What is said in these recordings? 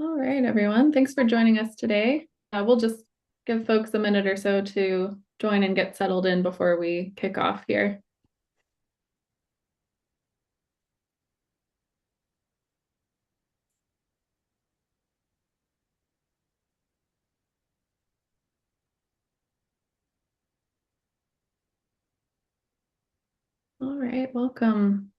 All right, everyone. Thanks for joining us today. We'll just give folks a minute or so to join and get settled in before we kick off here. All right, welcome.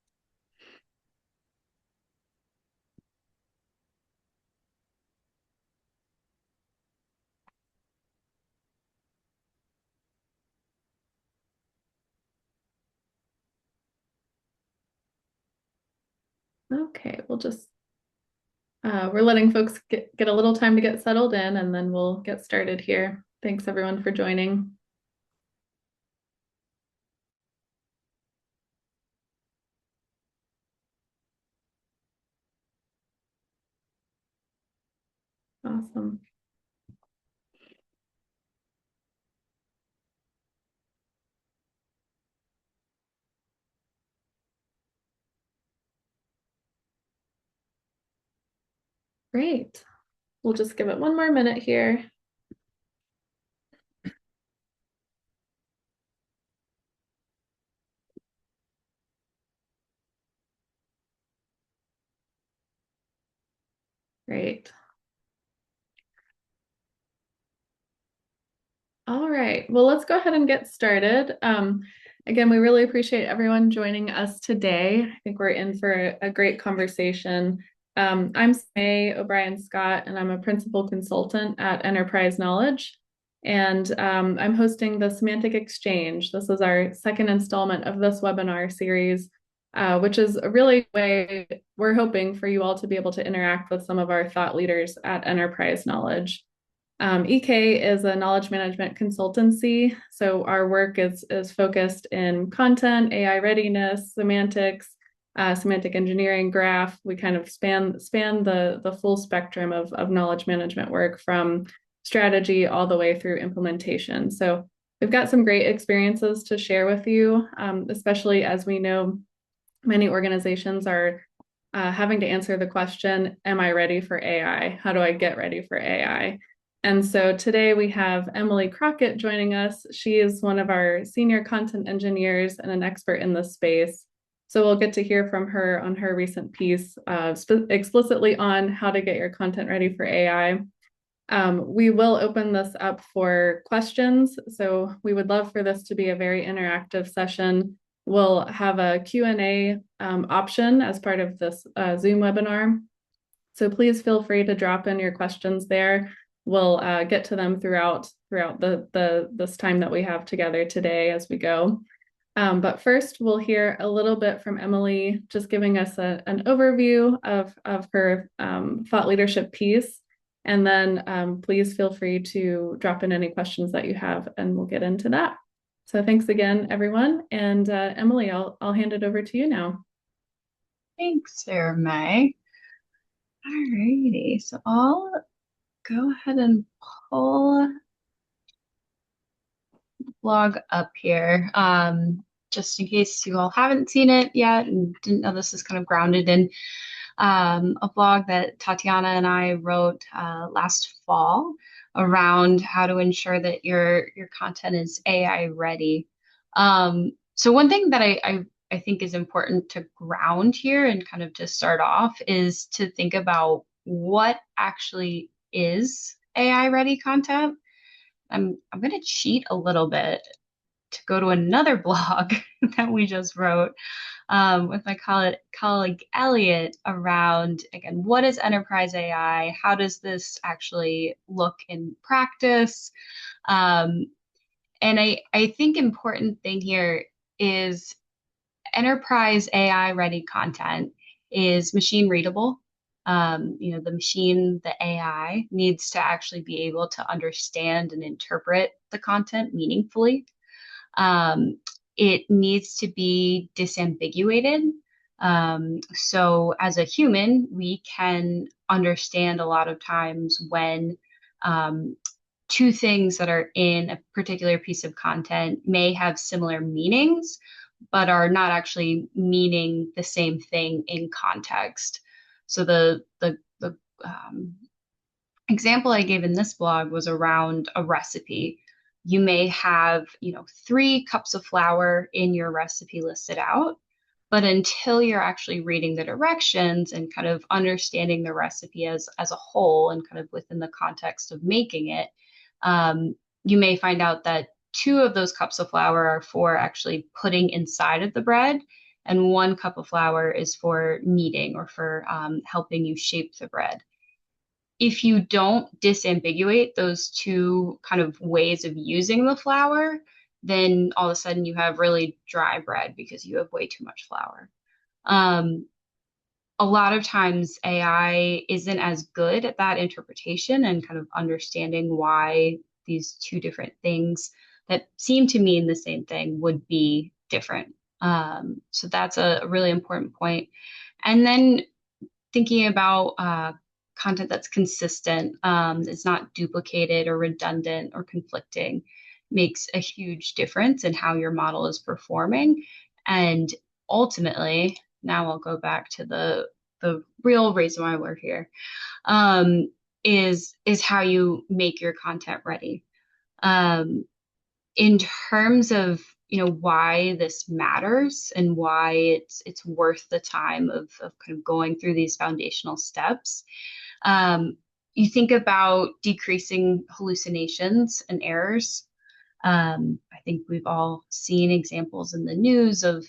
Okay, we're letting folks get a little time to get settled in, and then we'll get started here. Thanks, everyone, for joining. Awesome. Great. We'll just give it one more minute here. Great. All right. Well, let's go ahead and get started. Again, we really appreciate everyone joining us today. I think we're in for a great conversation. I'm May O'Brien Scott, and I'm a principal consultant at Enterprise Knowledge. And I'm hosting the Semantic Exchange. This is our second installment of this webinar series, which is a really way we're hoping for you all to be able to interact with some of our thought leaders at Enterprise Knowledge. EK is a knowledge management consultancy. So our work is focused in content, AI readiness, semantics, semantic engineering, graph. We kind of span the full spectrum of knowledge management work from strategy all the way through implementation. So we've got some great experiences to share with you, especially as we know many organizations are having to answer the question, am I ready for AI? How do I get ready for AI? And so today we have Emily Crockett joining us. She is one of our senior content engineers and an expert in this space. So we'll get to hear from her on her recent piece explicitly on how to get your content ready for AI. We will open this up for questions. So we would love for this to be a very interactive session. We'll have a Q&A option as part of this Zoom webinar. So please feel free to drop in your questions there. We'll get to them throughout this time that we have together today as we go. But first, we'll hear a little bit from Emily, just giving us an overview of her thought leadership piece. And then please feel free to drop in any questions that you have, and we'll get into that. So thanks again, everyone. And Emily, I'll hand it over to you now. Thanks, Sarah May. Alrighty, so I'll go ahead and pull the blog up here. Just in case you all haven't seen it yet and didn't know, this is kind of grounded in a blog that Tatiana and I wrote last fall around how to ensure that your content is AI ready. So one thing that I think is important to ground here and kind of to start off is to think about what actually is AI ready content. I'm going to cheat a little bit to go to another blog that we just wrote with my colleague Elliot around, again, what is enterprise AI? How does this actually look in practice? And I think important thing here is enterprise AI ready content is machine readable. The machine, the AI needs to actually be able to understand and interpret the content meaningfully. It needs to be disambiguated. So as a human, we can understand a lot of times when two things that are in a particular piece of content may have similar meanings, but are not actually meaning the same thing in context. So the example I gave in this blog was around a recipe. You may have, 3 cups of flour in your recipe listed out, but until you're actually reading the directions and kind of understanding the recipe as a whole and kind of within the context of making it, you may find out that 2 of those cups of flour are for actually putting inside of the bread, and 1 cup of flour is for kneading or for helping you shape the bread. If you don't disambiguate those two kind of ways of using the flour, then all of a sudden you have really dry bread because you have way too much flour. Um, a lot of times AI isn't as good at that interpretation and kind of understanding why these two different things that seem to mean the same thing would be different. So that's a really important point. And then thinking about content that's consistent, is not duplicated or redundant or conflicting, makes a huge difference in how your model is performing. And ultimately, now I'll go back to the real reason why we're here, um, is how you make your content ready. Um, in terms of why this matters and why it's worth the time of kind of going through these foundational steps, um, you think about decreasing hallucinations and errors. I think we've all seen examples in the news of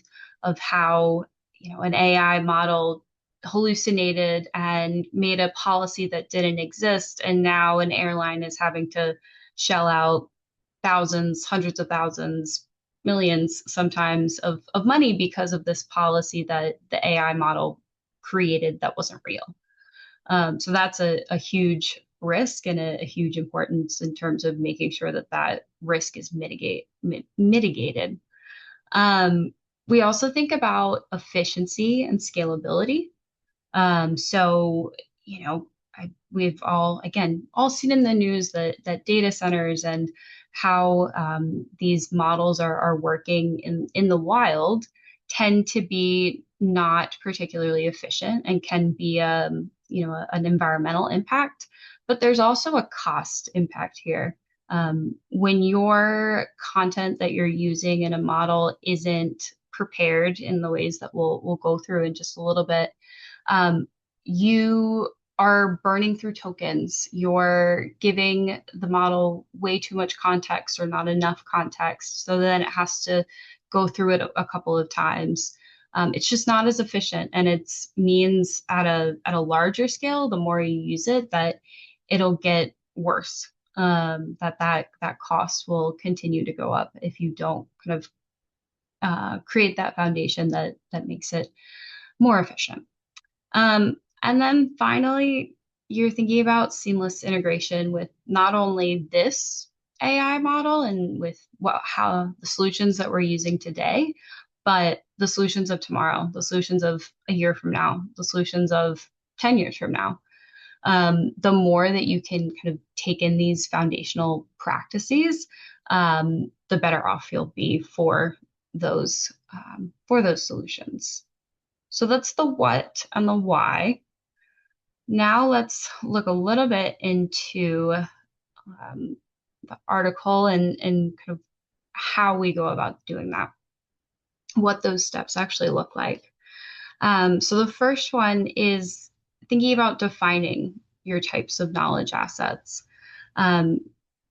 how an AI model hallucinated and made a policy that didn't exist, and now an airline is having to shell out thousands, hundreds of thousands, millions sometimes of money because of this policy that the AI model created that wasn't real. So that's a huge risk and a huge importance in terms of making sure that that risk is mitigated. Um, we also think about efficiency and scalability. So, we've all, again, all seen in the news that data centers and how these models are working in the wild tend to be not particularly efficient and can be, an environmental impact. But there's also a cost impact here. When your content that you're using in a model isn't prepared in the ways that we'll go through in just a little bit, um, you are burning through tokens. You're giving the model way too much context or not enough context. So then it has to go through it a couple of times. It's just not as efficient, and it means at a larger scale, the more you use it, that it'll get worse. That cost will continue to go up if you don't kind of create that foundation that makes it more efficient. And then finally, you're thinking about seamless integration with not only this AI model and with how the solutions that we're using today, but the solutions of tomorrow, the solutions of a year from now, the solutions of 10 years from now. The more that you can kind of take in these foundational practices, the better off you'll be for those solutions. So that's the what and the why. Now let's look a little bit into the article and kind of how we go about doing that, what those steps actually look like. So the first one is thinking about defining your types of knowledge assets. Um,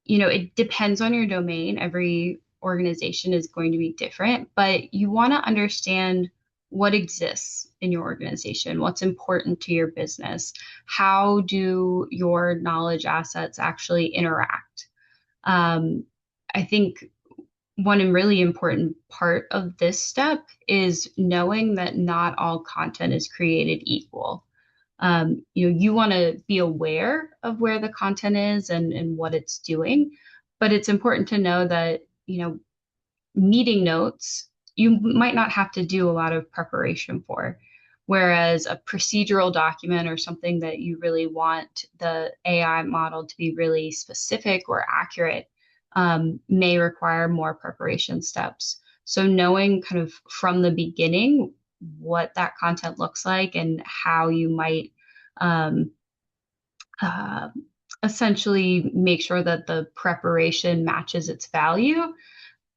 it depends on your domain. Every organization is going to be different, but you want to understand what exists in your organization, what's important to your business, how do your knowledge assets actually interact. Um, I think one really important part of this step is knowing that not all content is created equal. You want to be aware of where the content is and what it's doing, but it's important to know that, meeting notes, you might not have to do a lot of preparation for. Whereas a procedural document or something that you really want the AI model to be really specific or accurate, may require more preparation steps. So knowing kind of from the beginning what that content looks like and how you might um, uh, essentially make sure that the preparation matches its value,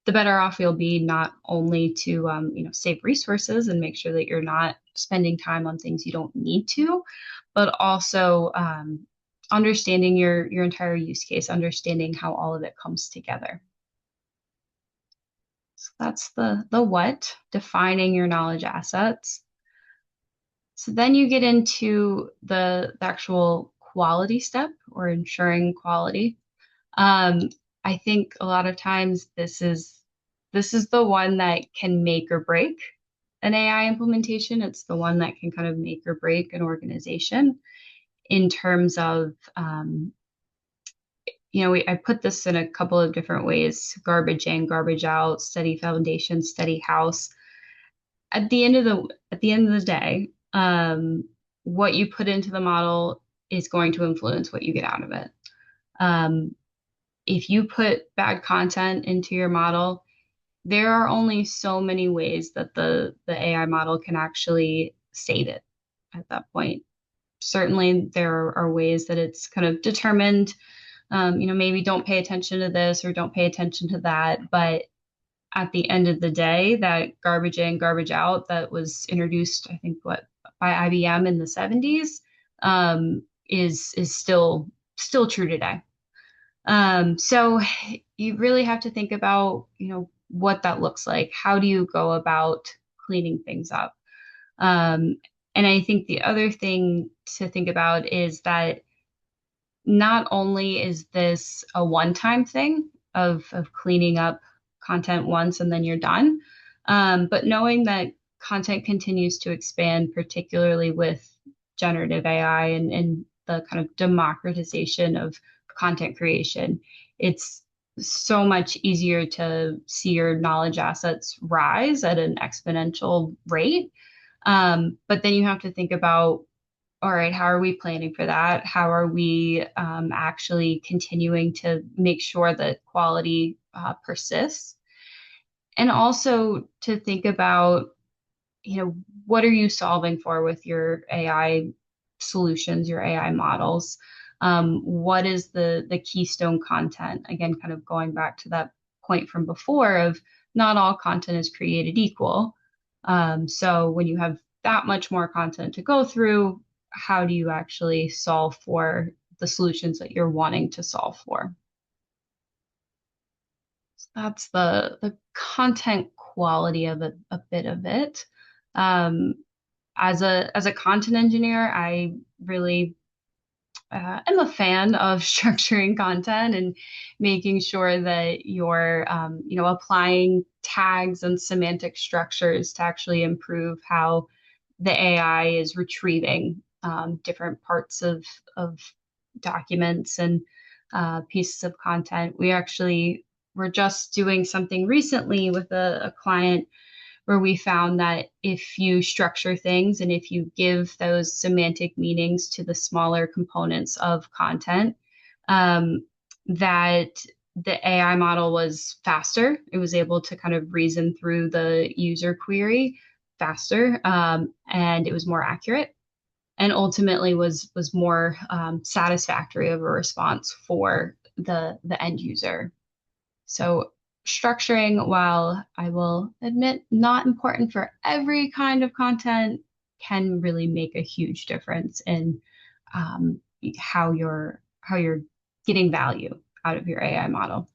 the better off you'll be not only to save resources and make sure that you're not spending time on things you don't need to, but also understanding your entire use case, understanding how all of it comes together. So that's the what, defining your knowledge assets. So then you get into the actual quality step or ensuring quality. Um, I think a lot of times this is the one that can make or break an AI implementation. It's the one that can kind of make or break an organization in terms of I put this in a couple of different ways: garbage in, garbage out, steady foundation, steady house. At the end of the day, what you put into the model is going to influence what you get out of it. Um, if you put bad content into your model, there are only so many ways that the AI model can actually state it at that point. Certainly, there are ways that it's kind of determined, maybe don't pay attention to this or don't pay attention to that. But at the end of the day, that garbage in, garbage out that was introduced, I think, by IBM in the 70s, is still true today. So you really have to think about, what that looks like. How do you go about cleaning things up? Um, and I think the other thing to think about is that not only is this a one-time thing of cleaning up content once and then you're done, but knowing that content continues to expand, particularly with generative AI and the kind of democratization of content creation, it's so much easier to see your knowledge assets rise at an exponential rate. But then you have to think about, all right, how are we planning for that? How are we actually continuing to make sure that quality persists? And also to think about, what are you solving for with your AI solutions, your AI models? What is the keystone content? Again, kind of going back to that point from before of not all content is created equal. So when you have that much more content to go through, how do you actually solve for the solutions that you're wanting to solve for? So that's the content quality of a bit of it. Um, as a content engineer, I really am a fan of structuring content and making sure that you're applying tags and semantic structures to actually improve how the AI is retrieving different parts of documents and pieces of content. We actually were just doing something recently with a client where we found that if you structure things and if you give those semantic meanings to the smaller components of content, that the AI model was faster. It was able to kind of reason through the user query faster, and it was more accurate, and ultimately was more satisfactory of a response for the end user. So structuring, while I will admit not important for every kind of content, can really make a huge difference in um, how you're getting value out of your AI model.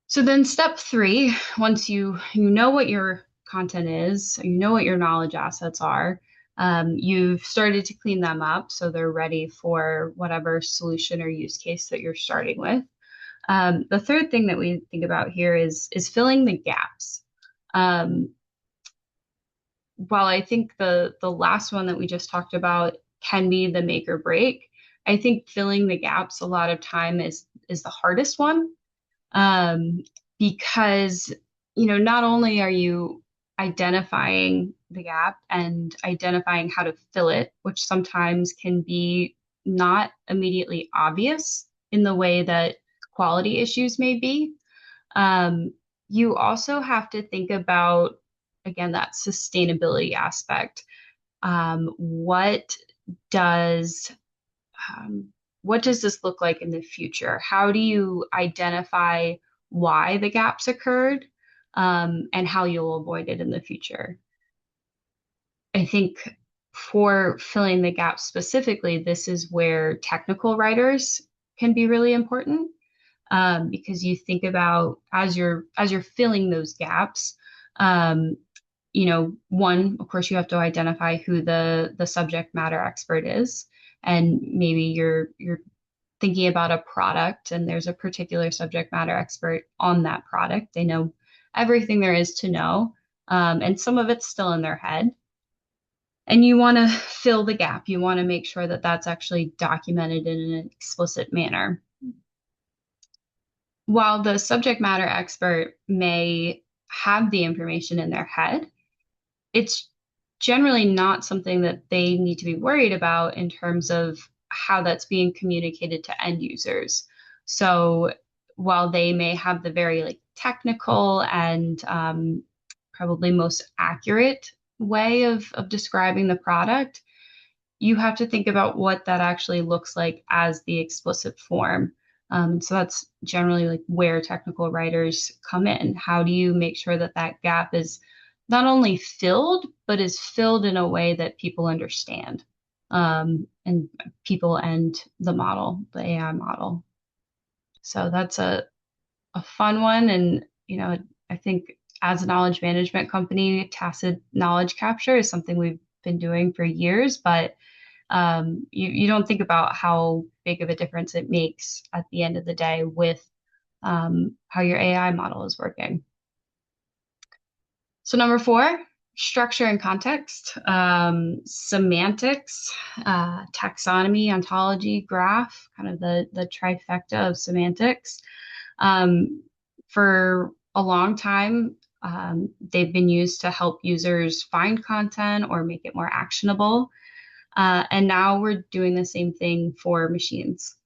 So then step three, once you know what your content is, you know what your knowledge assets are, you've started to clean them up so they're ready for whatever solution or use case that you're starting with. The third thing that we think about here is filling the gaps. Um, while I think the last one that we just talked about can be the make or break, I think filling the gaps a lot of time is the hardest one, um, because not only are you identifying the gap and identifying how to fill it, which sometimes can be not immediately obvious in the way that quality issues may be. You also have to think about, again, that sustainability aspect. What does um, what does this look like in the future? How do you identify why the gaps occurred, and how you'll avoid it in the future? I think for filling the gaps specifically, this is where technical writers can be really important, because you think about as you're filling those gaps, um, one, of course, you have to identify who the subject matter expert is, and maybe you're thinking about a product and there's a particular subject matter expert on that product. They know everything there is to know, and some of it's still in their head. And you want to fill the gap. You want to make sure that that's actually documented in an explicit manner. While the subject matter expert may have the information in their head, it's generally not something that they need to be worried about in terms of how that's being communicated to end users. So while they may have the very like technical and probably most accurate way of describing the product, you have to think about what that actually looks like as the explicit form. So that's generally like where technical writers come in. How do you make sure that that gap is not only filled, but is filled in a way that people understand, and people and the model, the AI model. So that's a fun one. And, I think as a knowledge management company, tacit knowledge capture is something we've been doing for years, but you don't think about how big of a difference it makes at the end of the day with how your AI model is working. So number four, structure and context, semantics, taxonomy, ontology, graph, kind of the trifecta of semantics. For a long time, they've been used to help users find content or make it more actionable. And now we're doing the same thing for machines.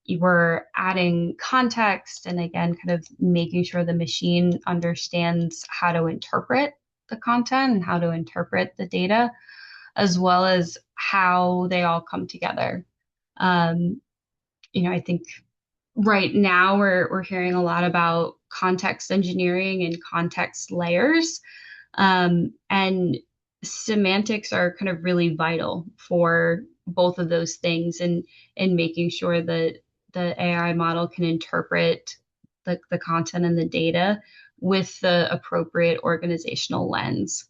We're adding context and again, kind of making sure the machine understands how to interpret the content and how to interpret the data, as well as how they all come together. I think right now we're hearing a lot about context engineering and context layers. And semantics are kind of really vital for both of those things and making sure that the AI model can interpret the content and the data with the appropriate organizational lens.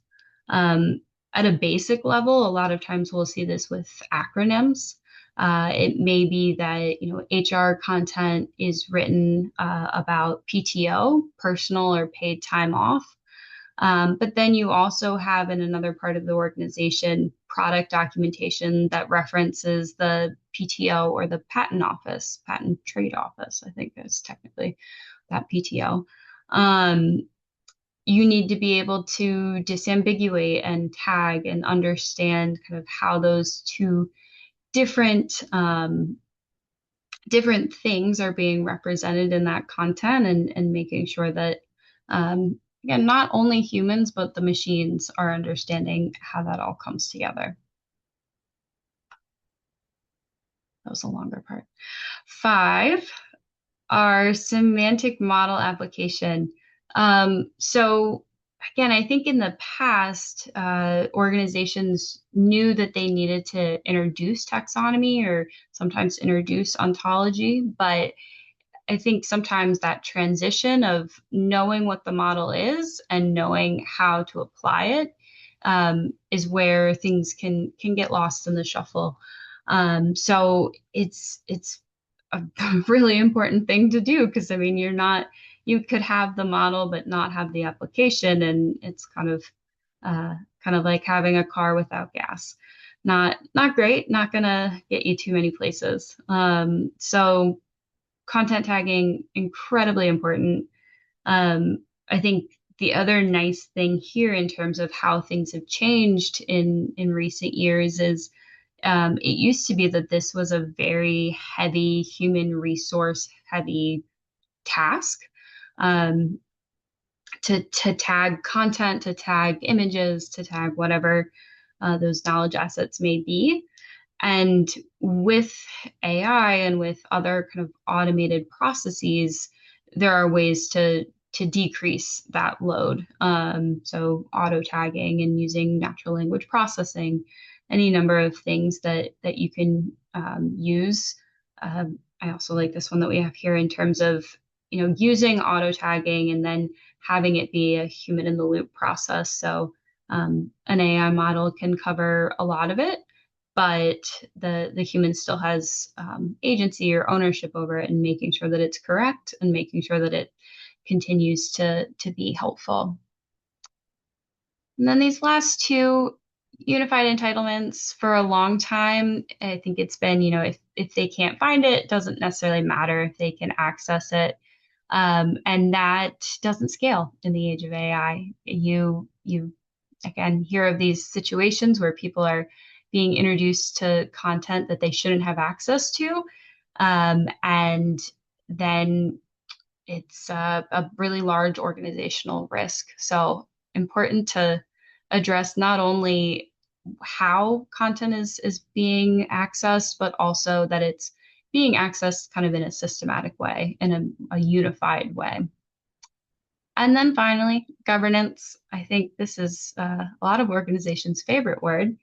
At a basic level, a lot of times we'll see this with acronyms. It may be that HR content is written about PTO, personal or paid time off. But then you also have in another part of the organization product documentation that references the PTO or the patent office, patent trade office, I think is technically that PTO. You need to be able to disambiguate and tag and understand kind of how those two different things are being represented in that content, and making sure that again, not only humans, but the machines are understanding how that all comes together. That was a longer part. 5, our semantic model application. So again, I think in the past, organizations knew that they needed to introduce taxonomy or sometimes introduce ontology, but I think sometimes that transition of knowing what the model is and knowing how to apply it, is where things can get lost in the shuffle. So it's a really important thing to do, because I mean you could have the model but not have the application, and it's kind of like having a car without gas. Not great, not gonna get you too many places. So content tagging, incredibly important. I think the other nice thing here in terms of how things have changed in recent years is, it used to be that this was a very heavy human resource heavy task, to tag content, to tag images, to tag whatever those knowledge assets may be. And with AI and with other kind of automated processes, there are ways to decrease that load. So auto tagging and using natural language processing, any number of things that you can use. I also like this one that we have here in terms of using auto tagging and then having it be a human in the loop process. So an AI model can cover a lot of it, but the human still has agency or ownership over it and making sure that it's correct and making sure that it continues to be helpful. And then these last two, unified entitlements, for a long time, I think it's been, if they can't find it, it doesn't necessarily matter if they can access it. And that doesn't scale in the age of AI. You again hear of these situations where people are being introduced to content that they shouldn't have access to. And then it's a really large organizational risk. So important to address not only how content is being accessed, but also that it's being accessed kind of in a systematic way, in a unified way. And then finally, governance. I think this is a lot of organizations' favorite word,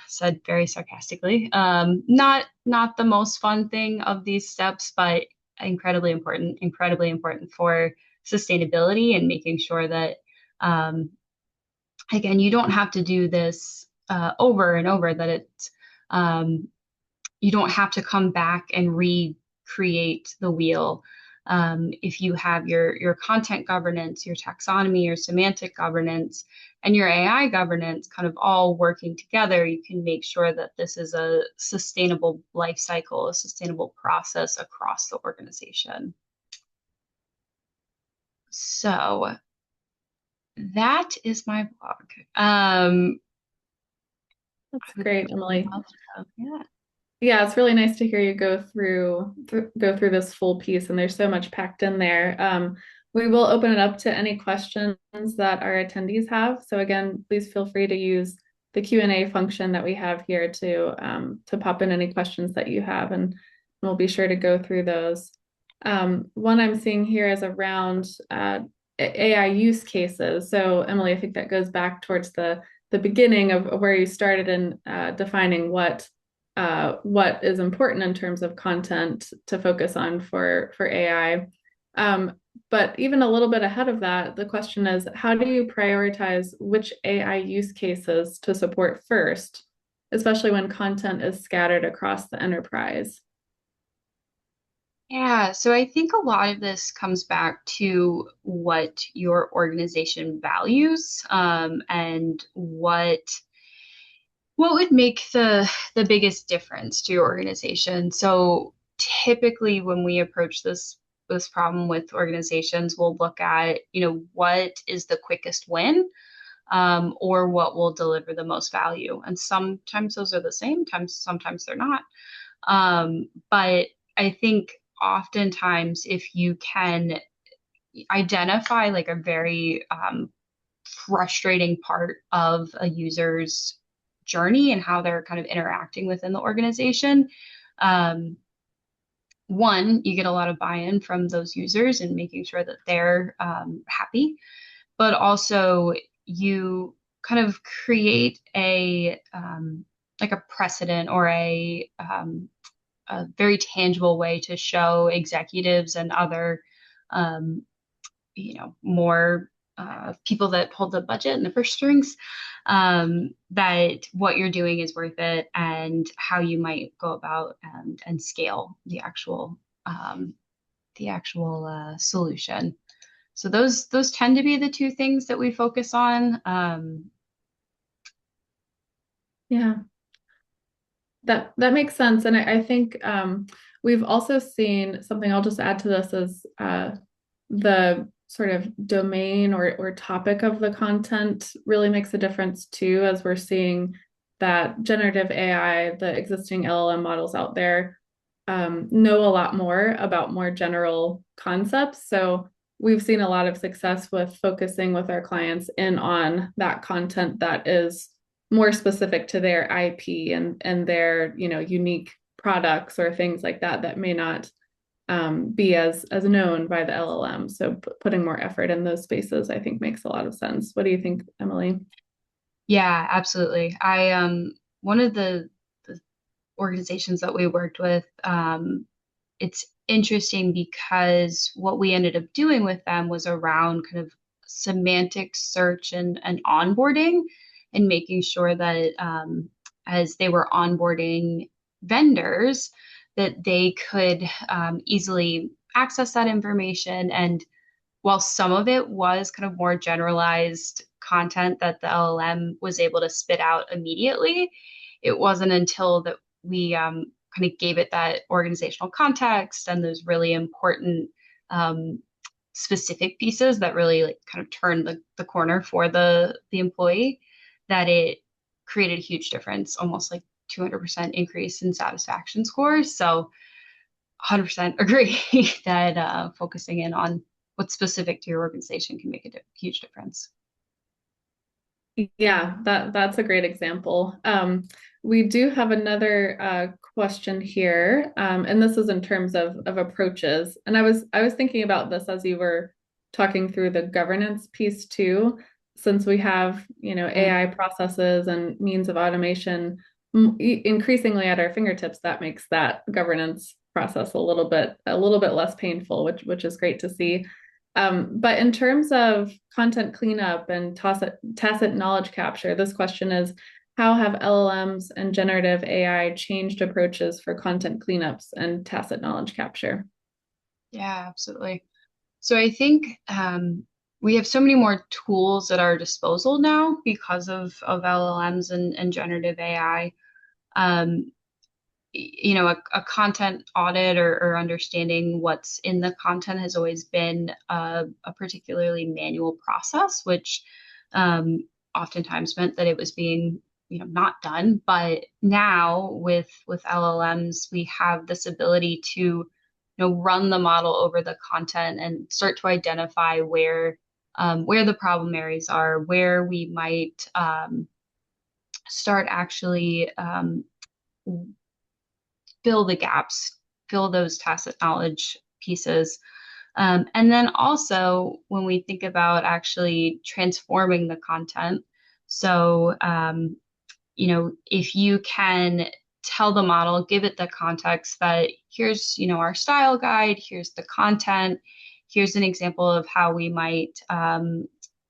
said very sarcastically. Not the most fun thing of these steps, but incredibly important for sustainability and making sure that, again, you don't have to do this over and over, that it's, you don't have to come back and recreate the wheel. If you have your content governance, your taxonomy, your semantic governance, and your AI governance kind of all working together, you can make sure that this is a sustainable life cycle, a sustainable process across the organization. So that is my blog. That's great, Emily. Yeah. Yeah, it's really nice to hear you go through this full piece, and there's so much packed in there. We will open it up to any questions that our attendees have. So again, please feel free to use the Q&A function that we have here to pop in any questions that you have, and we'll be sure to go through those. One I'm seeing here is around AI use cases. So Emily, I think that goes back towards the beginning of where you started in defining what is important in terms of content to focus on for AI. But even a little bit ahead of that, the question is, how do you prioritize which AI use cases to support first, especially when content is scattered across the enterprise? Yeah, so I think a lot of this comes back to what your organization values, and what would make the biggest difference to your organization. So typically when we approach this problem with organizations, we'll look at, what is the quickest win, or what will deliver the most value. And sometimes those are the same, sometimes they're not. But I think oftentimes if you can identify like a very frustrating part of a user's journey and how they're kind of interacting within the organization, one, you get a lot of buy-in from those users and making sure that they're happy, but also you kind of create a like a precedent or a very tangible way to show executives and other, more people that hold the budget and the purse strings, that what you're doing is worth it and how you might go about and scale the actual solution. So those tend to be the two things that we focus on. Yeah, that makes sense. And I think we've also seen something, I'll just add to this, is the sort of domain or topic of the content really makes a difference too, as we're seeing that generative AI, the existing LLM models out there, know a lot more about more general concepts. So we've seen a lot of success with focusing with our clients in on that content that is more specific to their IP and their, unique products or things like that that may not be as known by the LLM. So putting more effort in those spaces, I think makes a lot of sense. What do you think, Emily? Yeah, absolutely. I one of the organizations that we worked with, it's interesting because what we ended up doing with them was around kind of semantic search and onboarding and making sure that as they were onboarding vendors, that they could easily access that information. And while some of it was kind of more generalized content that the LLM was able to spit out immediately, it wasn't until that we kind of gave it that organizational context and those really important um, specific pieces that really like kind of turned the corner for the employee that it created a huge difference, almost like 200% increase in satisfaction scores. So 100% agree that focusing in on what's specific to your organization can make a huge difference. Yeah, that's a great example. We do have another question here, and this is in terms of approaches. And I was thinking about this as you were talking through the governance piece too, since we have, Mm. AI processes and means of automation increasingly at our fingertips, that makes that governance process a little bit less painful, which is great to see. But in terms of content cleanup and tacit knowledge capture, this question is, how have LLMs and generative AI changed approaches for content cleanups and tacit knowledge capture? Yeah, absolutely. So I think we have so many more tools at our disposal now because of LLMs and generative AI. Um, a content audit or understanding what's in the content has always been a particularly manual process, which oftentimes meant that it was being, not done. But now with LLMs, we have this ability to, run the model over the content and start to identify where the problem areas are, where we might start actually fill the gaps, fill those tacit knowledge pieces. And then also when we think about actually transforming the content, so if you can tell the model, give it the context that here's, our style guide, here's the content, here's an example of how we might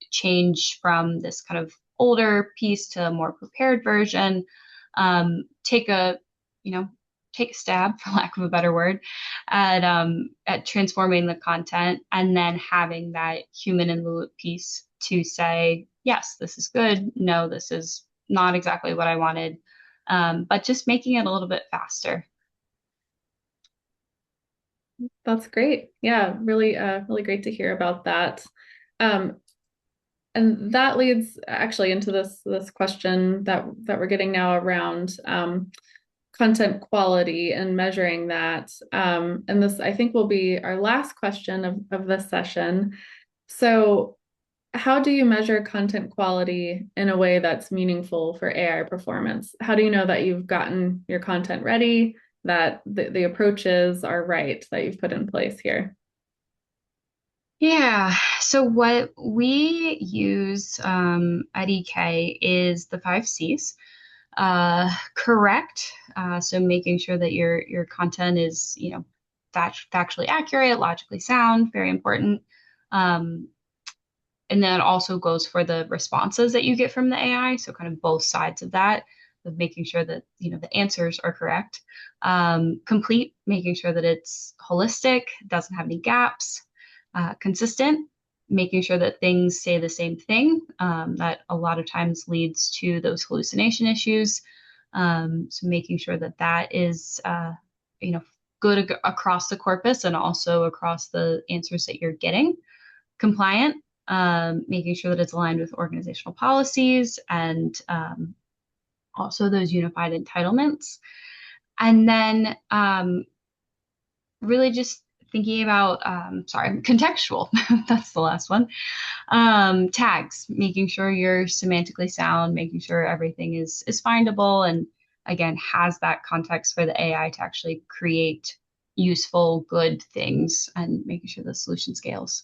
change from this kind of older piece to a more prepared version. Take a, you know, take a stab, for lack of a better word, at transforming the content and then having that human in the loop piece to say, yes, this is good. No, this is not exactly what I wanted. But just making it a little bit faster. That's great. Yeah, really great to hear about that. Um, and that leads actually into this question that we're getting now around content quality and measuring that. And this, I think, will be our last question of this session. So, how do you measure content quality in a way that's meaningful for AI performance? How do you know that you've gotten your content ready, that the approaches are right that you've put in place here? Yeah. So what we use at EK is the 5 Cs. Correct. So making sure that your content is, factually accurate, logically sound, very important. Um, and then it also goes for the responses that you get from the AI. So kind of both sides of that, of making sure that, the answers are correct. Complete, making sure that it's holistic, doesn't have any gaps, consistent, making sure that things say the same thing. That a lot of times leads to those hallucination issues. So making sure that that is, you know, good across the corpus and also across the answers that you're getting. Compliant, making sure that it's aligned with organizational policies and also those unified entitlements. And then really just thinking about, sorry, contextual. That's the last one. Tags, making sure you're semantically sound, making sure everything is findable, and again has that context for the AI to actually create useful, good things, and making sure the solution scales.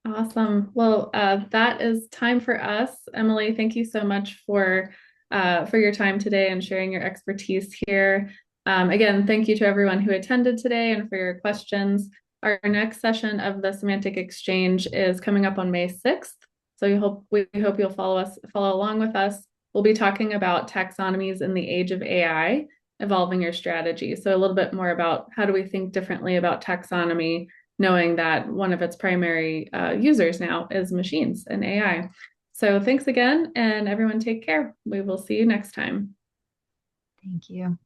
Awesome. Well, that is time for us. Emily, thank you so much for your time today and sharing your expertise here. Again, thank you to everyone who attended today and for your questions. Our next session of the Semantic Exchange is coming up on May 6th. So we hope you'll follow along with us. We'll be talking about taxonomies in the age of AI, evolving your strategy. So a little bit more about how do we think differently about taxonomy, knowing that one of its primary users now is machines and AI. So thanks again, and everyone take care. We will see you next time. Thank you.